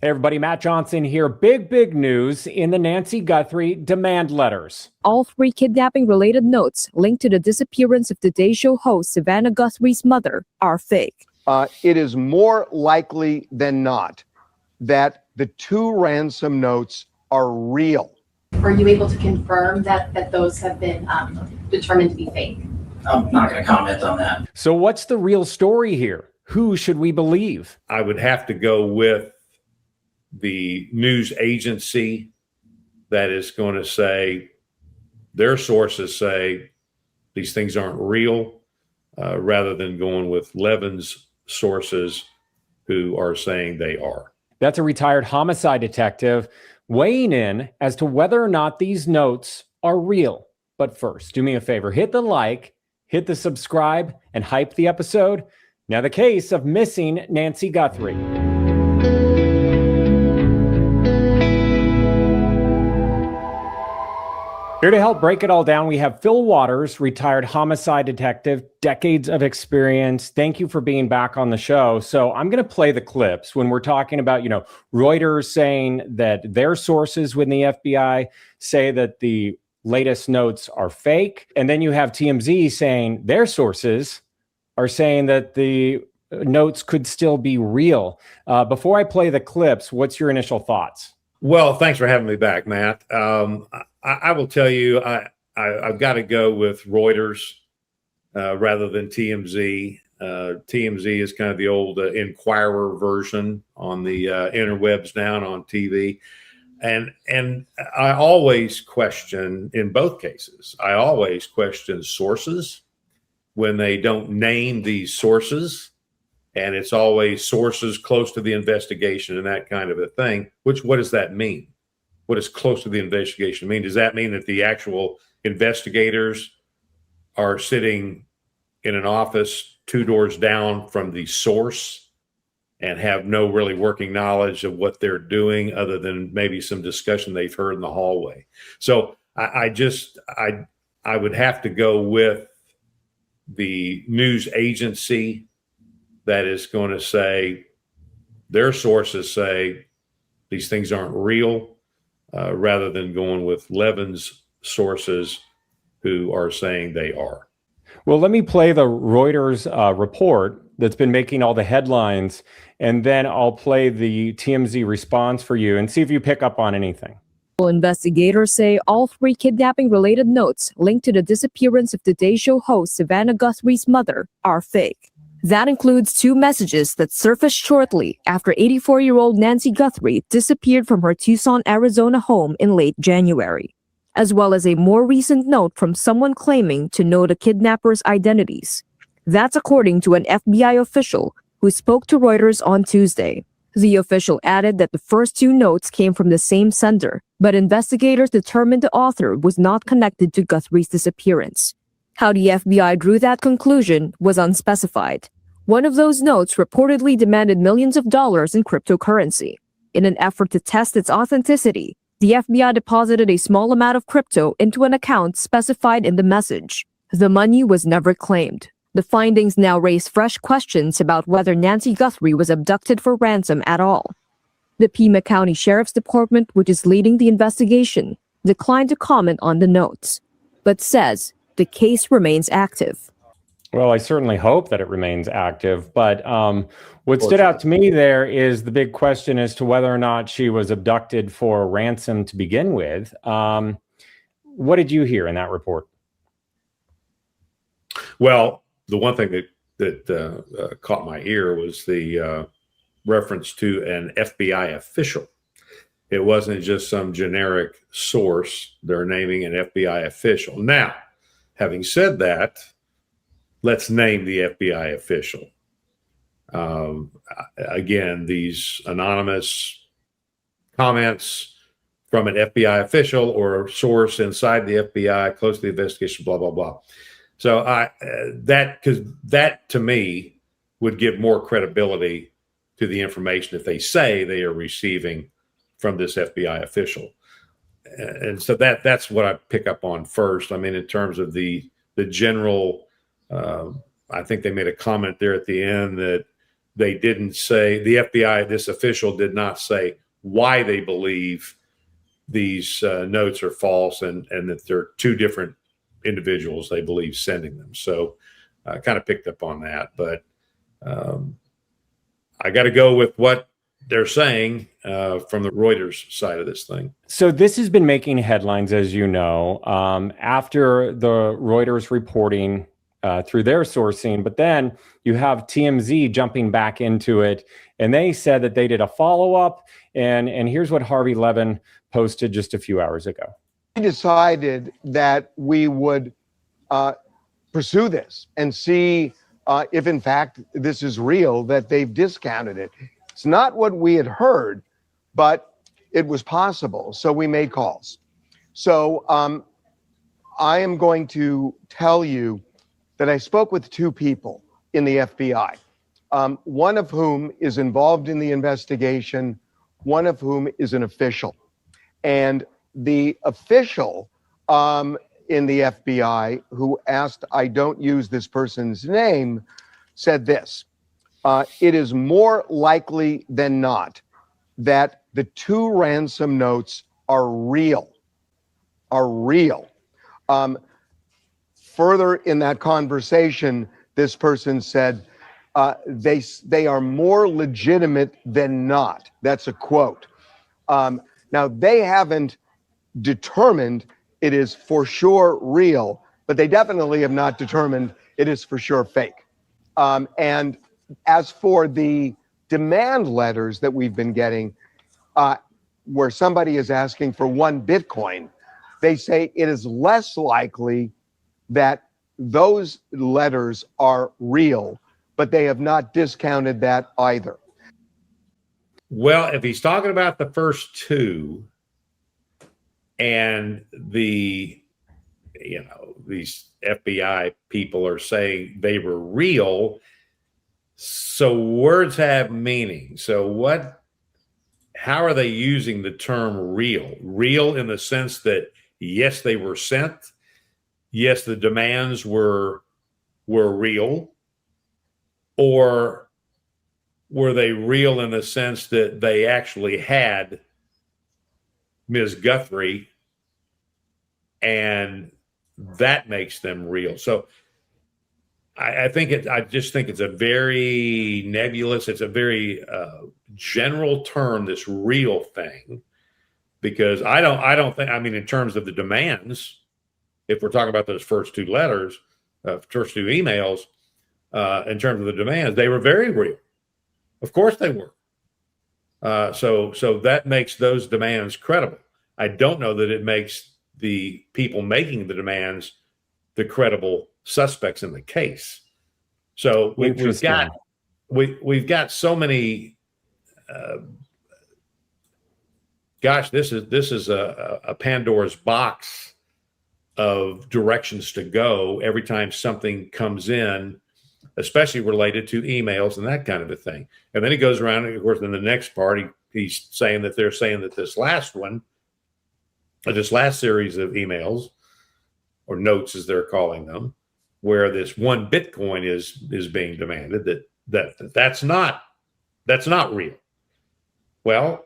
Hey everybody, Matt Johnson here. Big news in the Nancy Guthrie demand letters. All 3 kidnapping-related notes linked to the disappearance of Today Show host Savannah Guthrie's mother are fake. It is more likely than not that the 2 ransom notes are real. Are you able to confirm that those have been determined to be fake? I'm not going to comment on that. So what's the real story here? Who should we believe? I would have to go with the news agency that is going to say, their sources say these things aren't real, rather than going with Levin's sources who are saying they are. That's a retired homicide detective weighing in as to whether or not these notes are real. But first, do me a favor, hit the like, hit the subscribe, and hype the episode. Now the case of missing Nancy Guthrie. Here to help break it all down, we have Fil Waters, retired homicide detective, decades of experience. Thank you for being back on the show. So I'm going to play the clips when we're talking about, Reuters saying that their sources within the FBI say that the latest notes are fake. And then you have TMZ saying their sources are saying that the notes could still be real. Before I play the clips, what's your initial thoughts? Well, thanks for having me back, Matt. I will tell you, I've got to go with Reuters rather than TMZ. TMZ is kind of the old Inquirer version on the interwebs now and on TV. And I always question, in both cases, I always question sources when they don't name these sources. And it's always sources close to the investigation and that kind of a thing. What does that mean? What does close to the investigation mean? Does that mean that the actual investigators are sitting in an office 2 doors down from the source and have no really working knowledge of what they're doing other than maybe some discussion they've heard in the hallway? So I would have to go with the news agency that is going to say, their sources say these things aren't real, rather than going with Levin's sources who are saying they are. Well, let me play the Reuters report that's been making all the headlines, and then I'll play the TMZ response for you and see if you pick up on anything. Investigators say all 3 kidnapping-related notes linked to the disappearance of Today Show host Savannah Guthrie's mother are fake. That includes 2 messages that surfaced shortly after 84-year-old Nancy Guthrie disappeared from her Tucson, Arizona home in late January, as well as a more recent note from someone claiming to know the kidnappers' identities. That's according to an FBI official who spoke to Reuters on Tuesday. The official added that the first 2 notes came from the same sender, but investigators determined the author was not connected to Guthrie's disappearance. How the FBI drew that conclusion was unspecified. One of those notes reportedly demanded millions of dollars in cryptocurrency. In an effort to test its authenticity, the FBI deposited a small amount of crypto into an account specified in the message. The money was never claimed. The findings now raise fresh questions about whether Nancy Guthrie was abducted for ransom at all. The Pima County Sheriff's Department, which is leading the investigation, declined to comment on the notes, but says the case remains active. Well, I certainly hope that it remains active. But what stood out to me there is the big question as to whether or not she was abducted for ransom to begin with. What did you hear in that report? Well, the one thing that caught my ear was the reference to an FBI official. It wasn't just some generic source. They're naming an FBI official. Now, having said that, let's name the FBI official. Again, these anonymous comments from an FBI official or a source inside the FBI, close to the investigation, blah, blah, blah. So that to me would give more credibility to the information if they say they are receiving from this FBI official. And so that's what I pick up on first. I mean, in terms of the general, I think they made a comment there at the end that they didn't say, the FBI, this official did not say why they believe these notes are false and that they're two different individuals they believe sending them. So I kind of picked up on that, but I got to go with what they're saying from the Reuters side of this thing. So this has been making headlines, as you know, after the Reuters reporting through their sourcing, but then you have TMZ jumping back into it, and they said that they did a follow-up, and here's what Harvey Levin posted just a few hours ago. We decided that we would pursue this and see if in fact this is real, that they've discounted it. It's not what we had heard, but it was possible. So we made calls. So I am going to tell you that I spoke with two people in the FBI, one of whom is involved in the investigation, one of whom is an official. And the official in the FBI who asked I don't use this person's name said this: it is more likely than not that the two ransom notes are real. Further in that conversation, this person said, they are more legitimate than not. That's a quote. Now, they haven't determined it is for sure real, but they definitely have not determined it is for sure fake. And as for the demand letters that we've been getting, where somebody is asking for 1 Bitcoin, they say it is less likely that those letters are real, but they have not discounted that either. Well, if he's talking about the first two and these FBI people are saying they were real, so words have meaning. So how are they using the term real? Real in the sense that, yes, they were sent. Yes, the demands were real. Or were they real in the sense that they actually had Ms. Guthrie and that makes them real? So I just think it's a very nebulous, it's a very general term, this real thing, because I don't think, I mean, in terms of the demands, if we're talking about those first two letters, first two emails, in terms of the demands, they were very real. Of course they were. So that makes those demands credible. I don't know that it makes the people making the demands the credible suspects in the case. So we've got so many. This is a Pandora's box of directions to go every time something comes in, especially related to emails and that kind of a thing. And then he goes around, and of course, in the next part, he's saying that they're saying that this last series of emails or notes, as they're calling them, where this 1 Bitcoin is being demanded, that's not real. Well,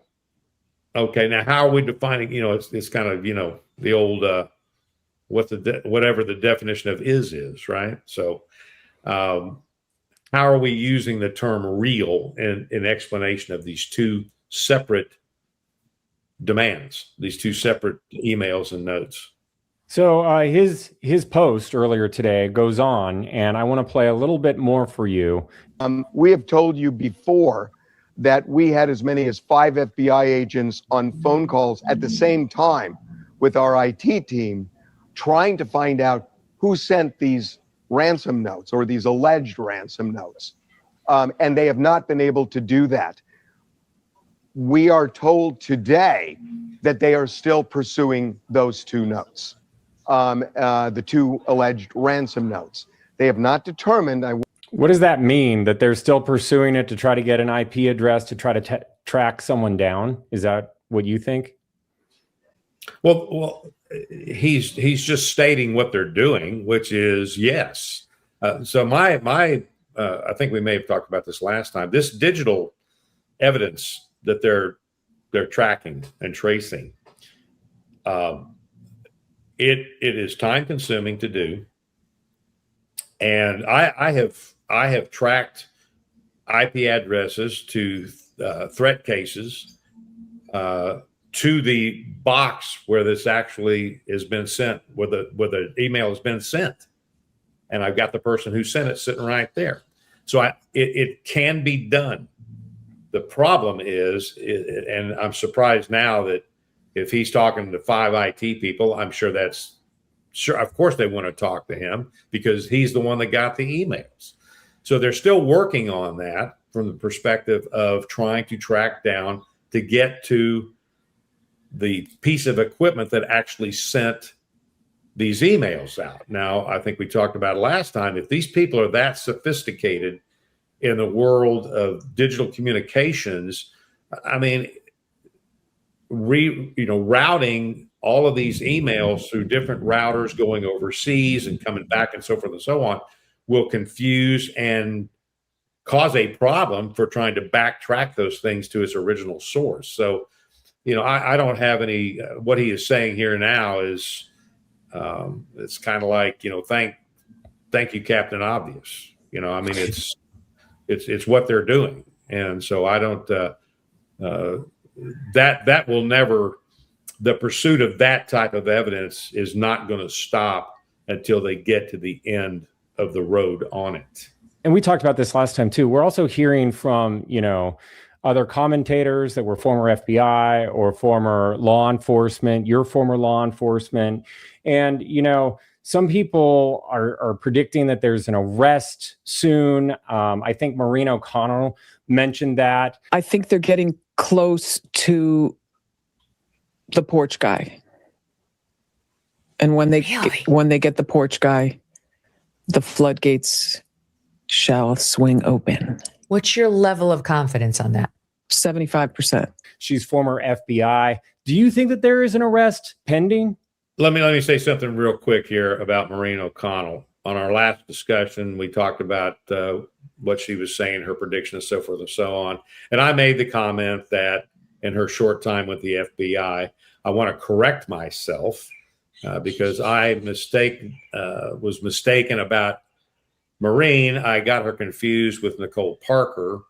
okay, now how are we defining? It's kind of the old whatever the definition of is, right? So how are we using the term real in explanation of these two separate demands, these two separate emails and notes? So his post earlier today goes on, and I want to play a little bit more for you. We have told you before that we had as many as 5 FBI agents on phone calls at the same time with our IT team, trying to find out who sent these ransom notes or these alleged ransom notes. And they have not been able to do that. We are told today that they are still pursuing those 2 notes, the 2 alleged ransom notes. They have not determined. What does that mean, that they're still pursuing it to try to get an IP address to try to track someone down? Is that what you think? Well, he's just stating what they're doing, which is yes. So my I think we may have talked about this last time. This digital evidence that they're tracking and tracing, it is time consuming to do. And I have tracked IP addresses to threat cases to the box where this actually has been sent, where the email has been sent, and I've got the person who sent it sitting right there. So it can be done. The problem is, and I'm surprised now that if he's talking to 5 IT people, I'm sure of course they want to talk to him because he's the one that got the emails. So they're still working on that from the perspective of trying to track down to get to the piece of equipment that actually sent these emails out. Now, I think we talked about it last time. If these people are that sophisticated in the world of digital communications, I mean, routing all of these emails through different routers going overseas and coming back and so forth and so on will confuse and cause a problem for trying to backtrack those things to its original source. So, I don't have any, what he is saying here now is, it's kind of like, thank you, Captain Obvious. I mean, it's what they're doing. And so I don't, that will never, the pursuit of that type of evidence is not going to stop until they get to the end of the road on it. And we talked about this last time too. We're also hearing from, other commentators that were former FBI or former law enforcement, your former law enforcement. And, some people are predicting that there's an arrest soon. I think Maureen O'Connell mentioned that. I think they're getting close to the Porch guy. And when they get the Porch guy, the floodgates shall swing open. What's your level of confidence on that? 75%. She's former FBI. Do you think that there is an arrest pending? Let me say something real quick here about Maureen O'Connell. On our last discussion, we talked about what she was saying, her predictions, so forth and so on. And I made the comment that in her short time with the FBI, I want to correct myself because I was mistaken about Maureen. I got her confused with Nicole Parker,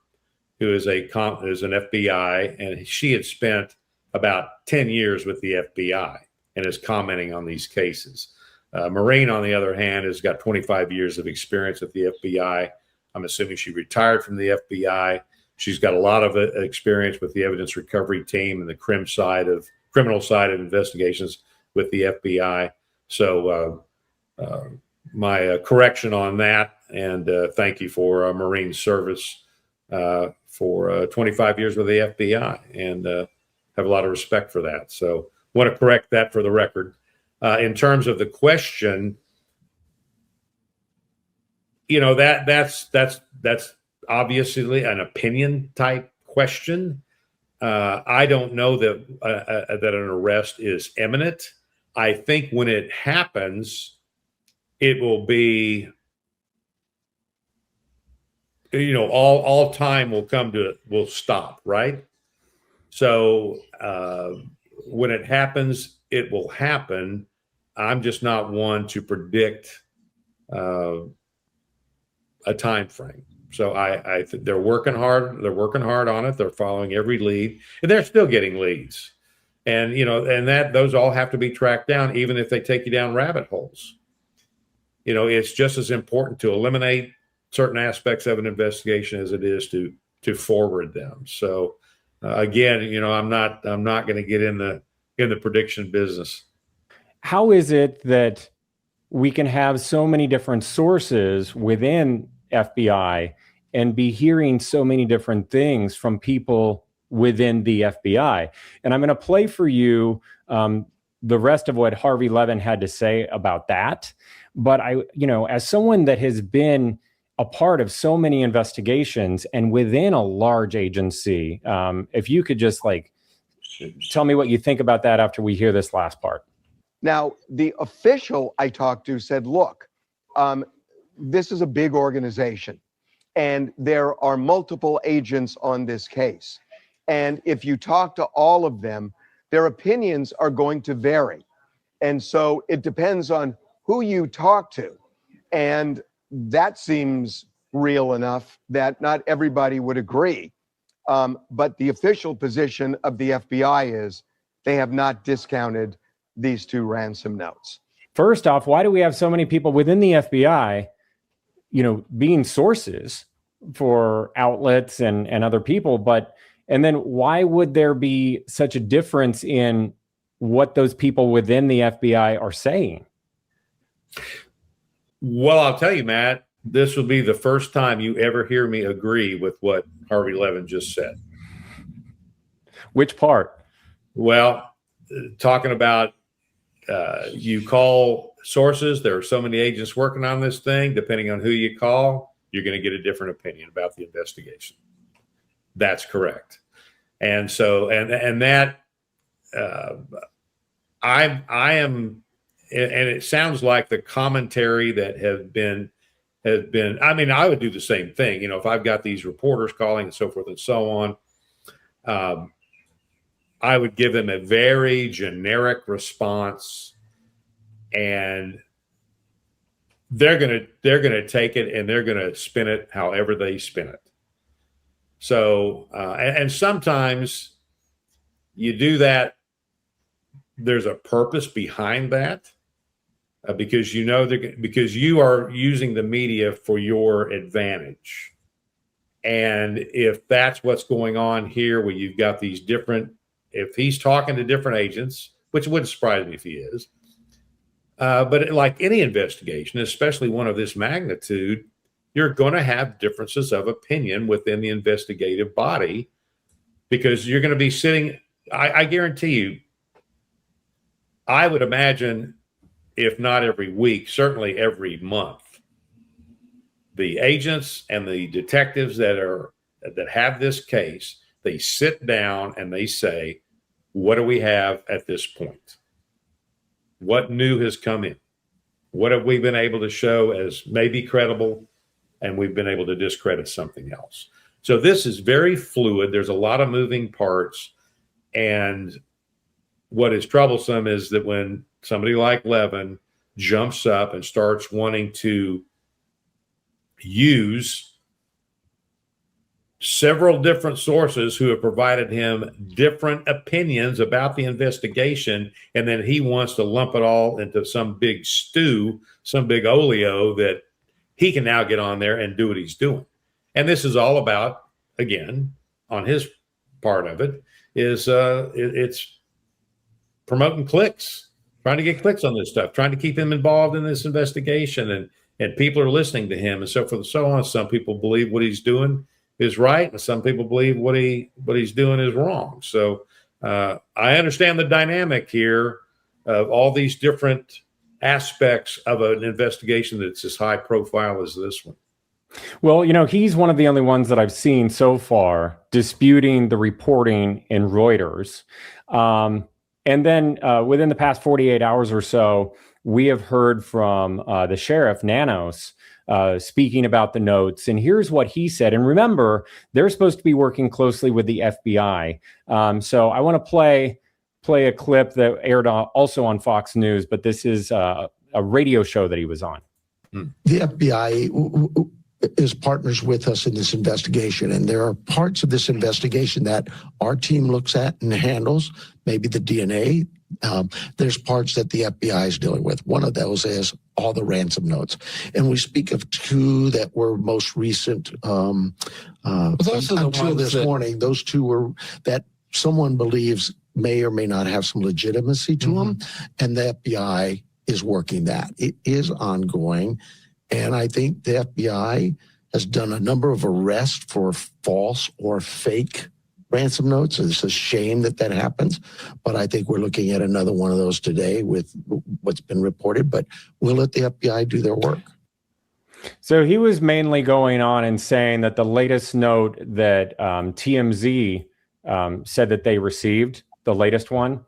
who is an FBI, and she had spent about 10 years with the FBI and is commenting on these cases. Maureen, on the other hand, has got 25 years of experience with the FBI. I'm assuming she retired from the FBI. She's got a lot of experience with the evidence recovery team and the criminal side of investigations with the FBI. So my correction on that, and thank you for Maureen's service for 25 years with the FBI, and have a lot of respect for that. So want to correct that for the record. In terms of the question, that's obviously an opinion type question. I don't know that an arrest is imminent. I think when it happens, it will be, all time will stop, right? So when it happens, it will happen. I'm just not one to predict a time frame. So I think they're working hard. They're working hard on it. They're following every lead, and they're still getting leads. And those all have to be tracked down, even if they take you down rabbit holes. It's just as important to eliminate certain aspects of an investigation as it is to forward them. So again, I'm not going to get in the prediction business. How is it that we can have so many different sources within FBI and be hearing so many different things from people within the FBI? And I'm going to play for you the rest of what Harvey Levin had to say about that. But as someone that has been a part of so many investigations and within a large agency, if you could just tell me what you think about that after we hear this last part. Now, the official I talked to said, look, this is a big organization. And there are multiple agents on this case. And if you talk to all of them, their opinions are going to vary. And so it depends on who you talk to. And that seems real enough that not everybody would agree. But the official position of the FBI is they have not discounted these two ransom notes. First off, why do we have so many people within the FBI, being sources for outlets and other people? And then why would there be such a difference in what those people within the FBI are saying? Well, I'll tell you, Matt, this will be the first time you ever hear me agree with what Harvey Levin just said. Which part? Well, talking about you call sources, there are so many agents working on this thing. Depending on who you call, you're going to get a different opinion about the investigation. That's correct. And so, and that, I am, and it sounds like the commentary that has been, I mean, I would do the same thing. If I've got these reporters calling and so forth and so on, I would give them a very generic response, and they're going to take it and they're going to spin it however they spin it. So, and sometimes you do that. There's a purpose behind that, because because you are using the media for your advantage. And if that's what's going on here, where you've got these different, if he's talking to different agents, which wouldn't surprise me if he is, but like any investigation, especially one of this magnitude, you're going to have differences of opinion within the investigative body, because you're going to be sitting, I guarantee you, I would imagine, if not every week, certainly every month, the agents and the detectives that have this case, they sit down and they say, what do we have at this point? What new has come in? What have we been able to show as maybe credible, and we've been able to discredit something else? So this is very fluid. There's a lot of moving parts. And what is troublesome is that when somebody like Levin jumps up and starts wanting to use several different sources who have provided him different opinions about the investigation, and then he wants to lump it all into some big stew, some big oleo that he can now get on there and do what he's doing. And this is all about, again, on his part of it, is it's promoting clicks, trying to get clicks on this stuff, trying to keep him involved in this investigation, and people are listening to him and so forth and so on. Some people believe what he's doing is right, and some people believe what he's doing is wrong. So I understand the dynamic here of all these different aspects of an investigation that's as high profile as this one. Well, he's one of the only ones that I've seen so far disputing the reporting in Reuters. And then within the past 48 hours or so, we have heard from the sheriff, Nanos, speaking about the notes. And here's what he said. And remember, they're supposed to be working closely with the FBI. So I want to play a clip that aired also on Fox News, but this is a radio show that he was on. The FBI is partners with us in this investigation, and there are parts of this investigation that our team looks at and handles, maybe the DNA. There's parts that the FBI is dealing with. One of those is all the ransom notes. And we speak of two that were most recent. Those are until this morning, those two were that someone believes may or may not have some legitimacy to them, and the FBI is working that. It is ongoing. And I think the FBI has done a number of arrests for false or fake ransom notes. It's a shame that happens, but I think we're looking at another one of those today with what's been reported, but we'll let the FBI do their work. So he was mainly going on and saying that the latest note that TMZ said that they received, the latest one.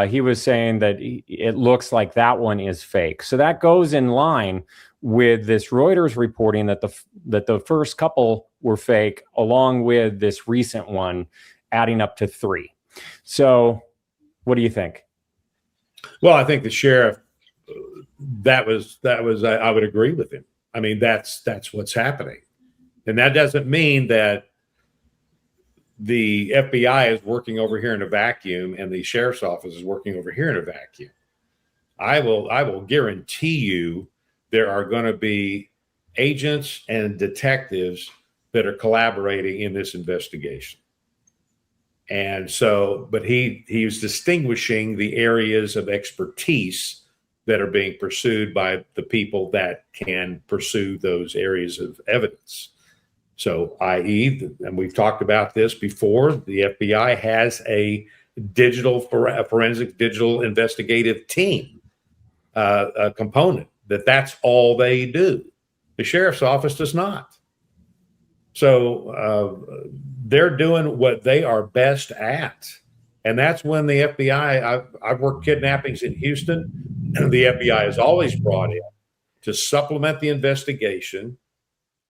He was saying that it looks like that one is fake. So that goes in line with this Reuters reporting that the first couple were fake, along with this recent one, adding up to 3. So, what do you think? Well, I think the sheriff, that was I would agree with him. I mean, that's what's happening. And that doesn't mean that the FBI is working over here in a vacuum and the sheriff's office is working over here in a vacuum. I will guarantee you there are going to be agents and detectives that are collaborating in this investigation. And so, but he was distinguishing the areas of expertise that are being pursued by the people that can pursue those areas of evidence. So, i.e., and we've talked about this before, the FBI has a forensic digital investigative team, a component that's all they do. The sheriff's office does not. So they're doing what they are best at. And that's when the FBI, I've worked kidnappings in Houston, and the FBI is always brought in to supplement the investigation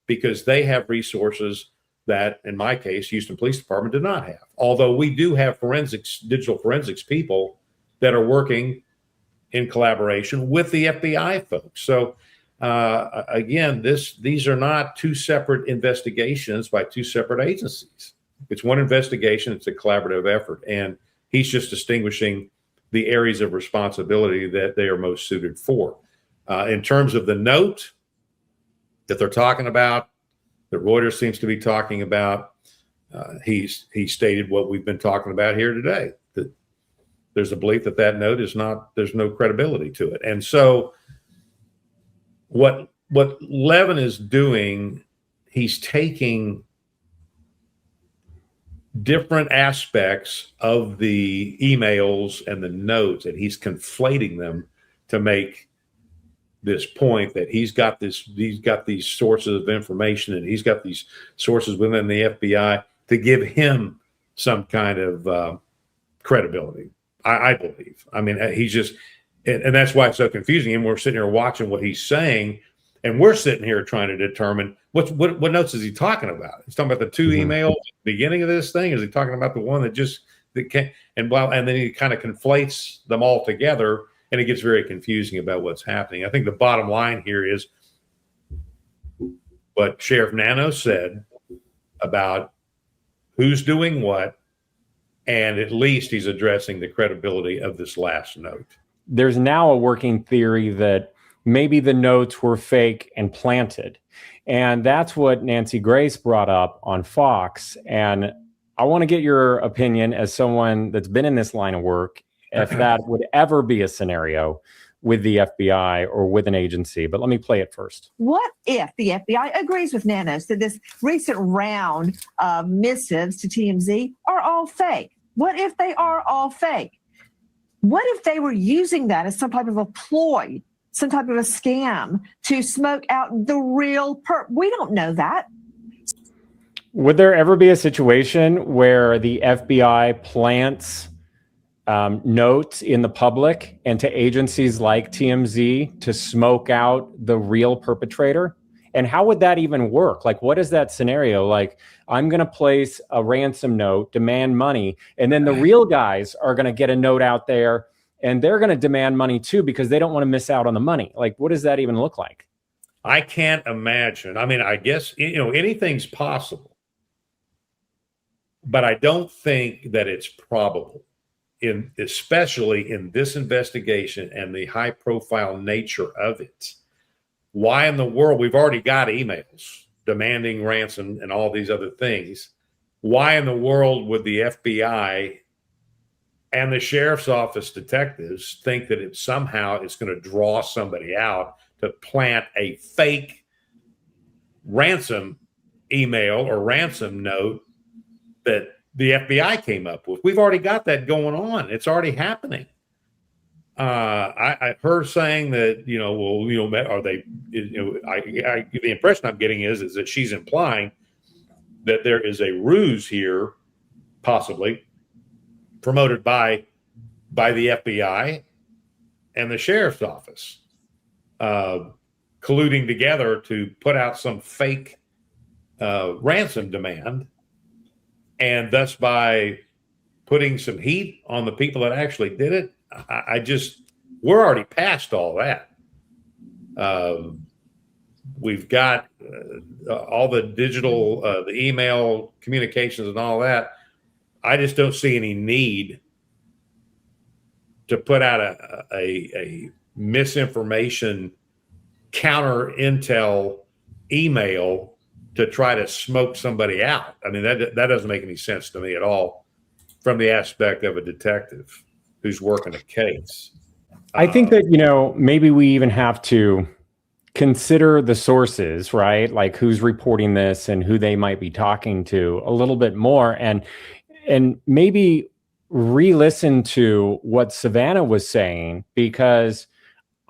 because they have resources that, in my case, Houston Police Department did not have. Although we do have digital forensics people that are working in collaboration with the FBI folks. So again, these are not 2 separate investigations by 2 separate agencies. It's one investigation. It's a collaborative effort. And he's just distinguishing the areas of responsibility that they are most suited for. In terms of the note that they're talking about, that Reuters seems to be talking about, he stated what we've been talking about here today, that there's a belief that note is not, there's no credibility to it. And so what Levin is doing, he's taking different aspects of the emails and the notes and he's conflating them to make this point that he's got these sources of information and he's got these sources within the FBI to give him some kind of credibility. I believe. I mean, he's just, and that's why it's so confusing. And we're sitting here watching what he's saying, and we're sitting here trying to determine what notes is he talking about. He's talking about the 2 emails at the beginning of this thing. Is he talking about the one that can't, and then he kind of conflates them all together, and it gets very confusing about what's happening. I think the bottom line here is what Sheriff Nano said about who's doing what, and at least he's addressing the credibility of this last note. There's now a working theory that maybe the notes were fake and planted. And that's what Nancy Grace brought up on Fox. And I want to get your opinion as someone that's been in this line of work, if that would ever be a scenario with the FBI or with an agency. But let me play it first. What if the FBI agrees with Nanos that this recent round of missives to TMZ are all fake? What if they are all fake? What if they were using that as some type of a ploy, some type of a scam to smoke out the real We don't know that. Would there ever be a situation where the FBI plants notes in the public and to agencies like TMZ to smoke out the real perpetrator? And how would that even work? Like, what is that scenario? Like, I'm going to place a ransom note, demand money, and then the real guys are going to get a note out there and they're going to demand money too because they don't want to miss out on the money. Like, what does that even look like? I can't imagine. I mean, I guess, anything's possible, but I don't think that it's probable, especially in this investigation and the high profile nature of it. Why in the world? We've already got emails demanding ransom and all these other things. Why in the world would the FBI and the sheriff's office detectives think that it's going to draw somebody out to plant a fake ransom email or ransom note that the FBI came up with? We've already got that going on. It's already happening. I heard saying that, are they, the impression I'm getting is that she's implying that there is a ruse here, possibly, promoted by the FBI and the sheriff's office, colluding together to put out some fake ransom demand, and thus by putting some heat on the people that actually did it. We're already past all that. We've got all the digital, the email communications and all that. I just don't see any need to put out a misinformation counter intel email to try to smoke somebody out. I mean, that doesn't make any sense to me at all from the aspect of a detective who's working a case. I think that, maybe we even have to consider the sources, right? Like who's reporting this and who they might be talking to a little bit more, and maybe re-listen to what Savannah was saying, because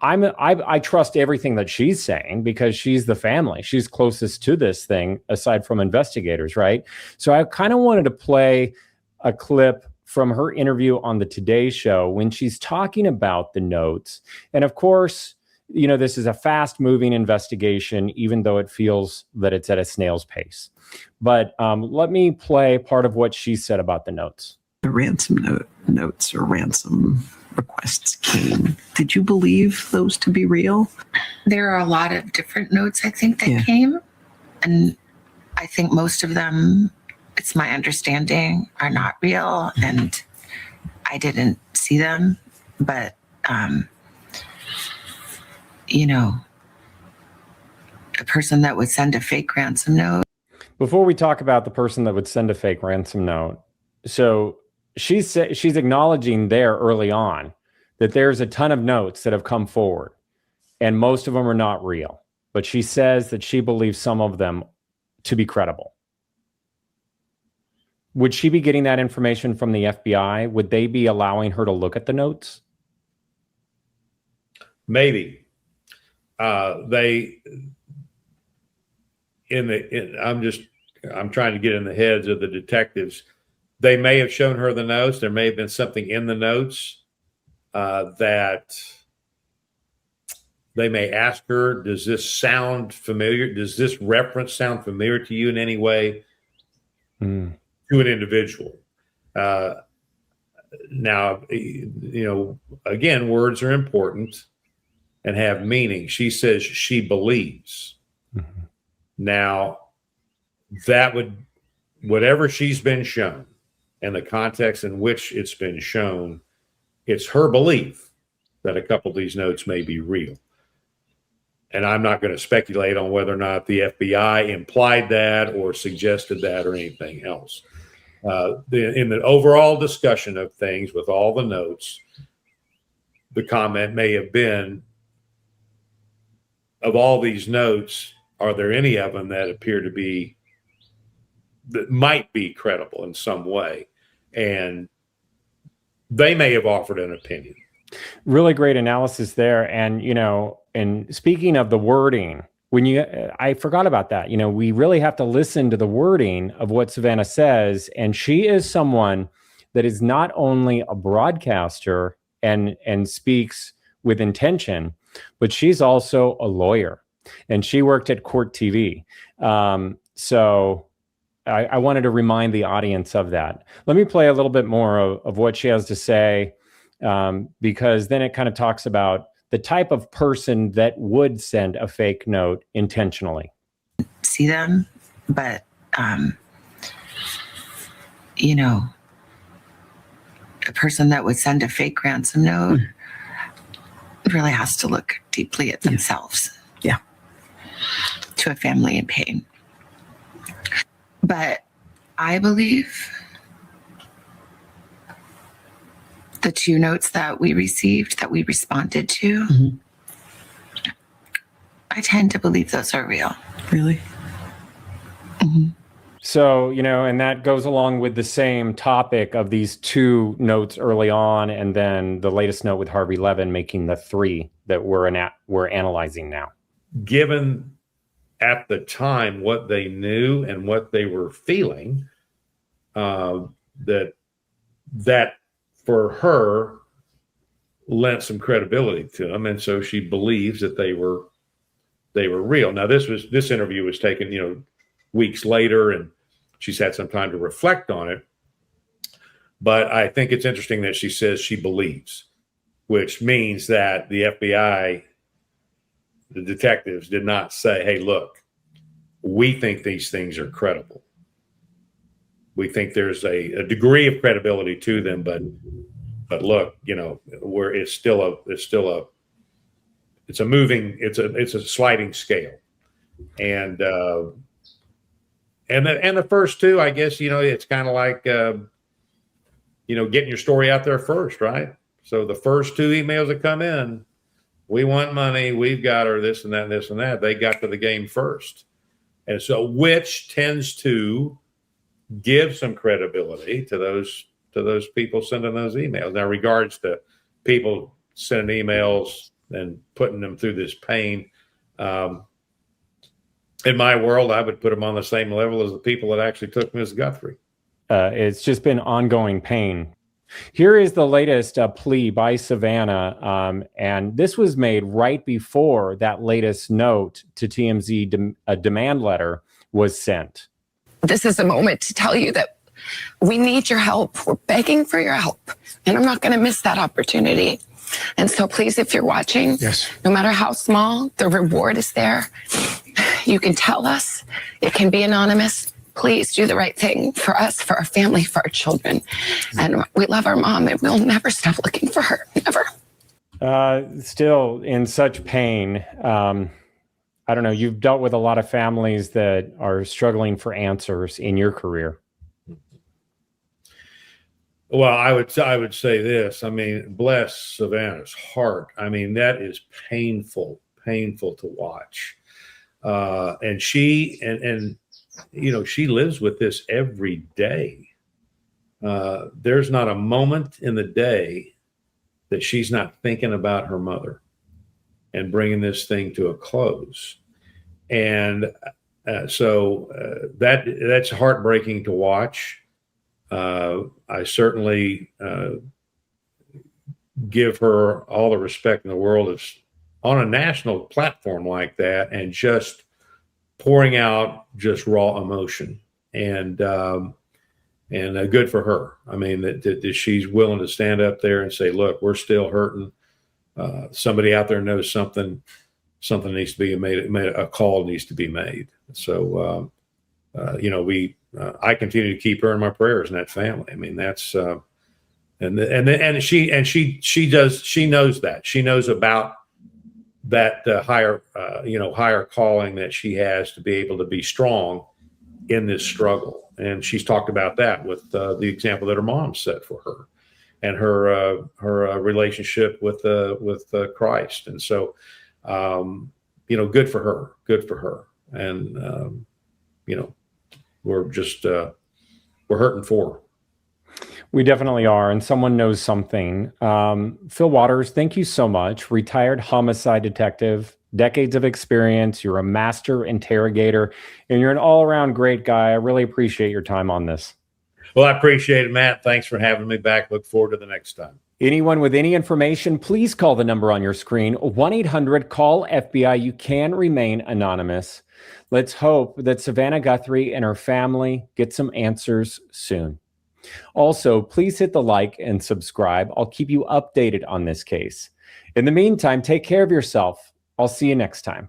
I trust everything that she's saying because she's the family. She's closest to this thing aside from investigators, right? So I kind of wanted to play a clip from her interview on the Today Show when she's talking about the notes. And of course, this is a fast moving investigation, even though it feels that it's at a snail's pace. But let me play part of what she said about the notes. The ransom notes or ransom requests came. Did you believe those to be real? There are a lot of different notes, I think, that came. And I think most of them, it's my understanding, are not real. And I didn't see them. But, a person that would send a fake ransom note. Before we talk about the person that would send a fake ransom note, so she's acknowledging there early on that there's a ton of notes that have come forward and most of them are not real, but she says that she believes some of them to be credible. Would she be getting that information from the FBI? Would they be allowing her to look at the notes? Maybe. I'm trying to get in the heads of the detectives. They may have shown her the notes. There may have been something in the notes that they may ask her, does this sound familiar? Does this reference sound familiar to you in any way? To an individual. Now, again, words are important and have meaning. She says she believes. Mm-hmm. Now, whatever she's been shown and the context in which it's been shown, it's her belief that a couple of these notes may be real. And I'm not going to speculate on whether or not the FBI implied that or suggested that or anything else. In the overall discussion of things with all the notes, the comment may have been, of all these notes, are there any of them that appear to be, that might be credible in some way? And they may have offered an opinion. Really great analysis there. And, and speaking of the wording, I forgot about that. We really have to listen to the wording of what Savannah says. And she is someone that is not only a broadcaster and speaks with intention, but she's also a lawyer and she worked at Court TV. So I wanted to remind the audience of that. Let me play a little bit more of what she has to say, because then it kind of talks about the type of person that would send a fake note intentionally. See them, but, a person that would send a fake ransom note really has to look deeply at themselves. Yeah. To a family in pain. But I believe the two notes that we received, that we responded to, I tend to believe those are real. Really? Mm-hmm. So, and that goes along with the same topic of these two notes early on, and then the latest note with Harvey Levin making the three that we're analyzing now. Given at the time what they knew and what they were feeling, that for her lent some credibility to them, and so she believes that they were real. Now, this interview was taken, weeks later, and she's had some time to reflect on it. But I think it's interesting that she says she believes, which means that the FBI, the detectives, did not say, "Hey, look, we think these things are credible. We think there's a degree of credibility to them, but look, where it's a sliding scale." And the first two, I guess, it's kind of like getting your story out there first, right? So the first two emails that come in, we want money, we've got her, this and that, and this and that. They got to the game first. And so, which tends to give some credibility to those people sending those emails. Now, regards to people sending emails and putting them through this pain, in my world, I would put them on the same level as the people that actually took Ms. Guthrie. It's just been ongoing pain. Here is the latest plea by Savannah, and this was made right before that latest note to TMZ demand letter was sent. This is a moment to tell you that we need your help. We're begging for your help, and I'm not going to miss that opportunity. And so please, if you're watching, Yes. no matter how small, the reward is there. You can tell us. It can be anonymous. Please do the right thing for us, for our family, for our children. And we love our mom, and we'll never stop looking for her. Never. Still in such pain. I don't know. You've dealt with a lot of families that are struggling for answers in your career. Well, I would say this. I mean, bless Savannah's heart. I mean, that is painful to watch. And she she lives with this every day. There's not a moment in the day that she's not thinking about her mother and bringing this thing to a close. And so that's heartbreaking to watch. I certainly give her all the respect in the world. It's on a national platform like that and just pouring out just raw emotion, and good for her. I mean, that she's willing to stand up there and say, "Look, we're still hurting. Somebody out there knows something needs to be made. A call needs to be made." So, I continue to keep her in my prayers and that family. I mean, that's and she knows that. She knows about that higher calling that she has to be able to be strong in this struggle. And she's talked about that with the example that her mom set for her, and her relationship with Christ. And so, good for her. And we're hurting for her. We definitely are, and someone knows something. Fil Waters, thank you so much. Retired homicide detective, decades of experience. You're a master interrogator, and you're an all-around great guy. I really appreciate your time on this. Well, I appreciate it, Matt. Thanks for having me back. Look forward to the next time. Anyone with any information, please call the number on your screen, 1-800-CALL-FBI. You can remain anonymous. Let's hope that Savannah Guthrie and her family get some answers soon. Also, please hit the like and subscribe. I'll keep you updated on this case. In the meantime, take care of yourself. I'll see you next time.